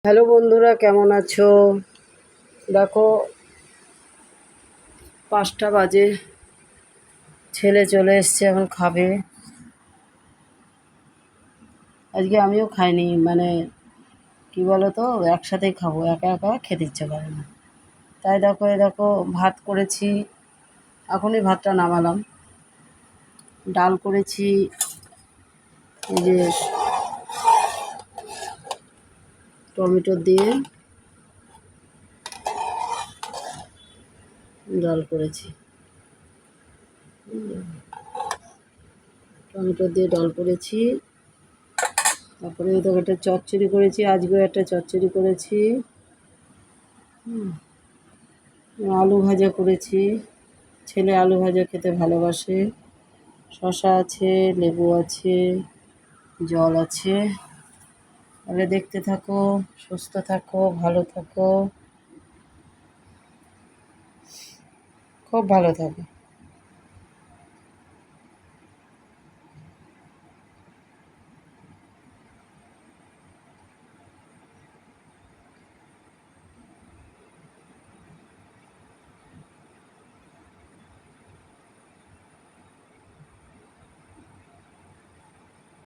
Hello বন্ধুরা, কেমন আছো? দেখো 5টা বাজে, ছেলে চলে এসছে, এখন খাবে। আজকে আমিও খাইনি, মানে কি বলো তো, একসাথেই খাবো, একা একা খেতে ইচ্ছে করে না। তাই দেখো ভাত করেছি, এখনই ভাতটা নামালাম। ডাল করেছি, এই যে টমেটো দিয়ে ডাল করেছি। টমেটো দিয়ে ডাল করেছি। তারপরে দেখো একটা চচ্চড়ি করেছি, আজকেও একটা চচ্চড়ি করেছি। আলু ভাজা করেছি, ছেলে আলু ভাজা খেতে ভালোবাসে। শসা আছে, লেবু আছে, জল আছে। তাহলে দেখতে থাকো, সুস্থ থাকো, ভালো থাকো, খুব ভালো থাকো।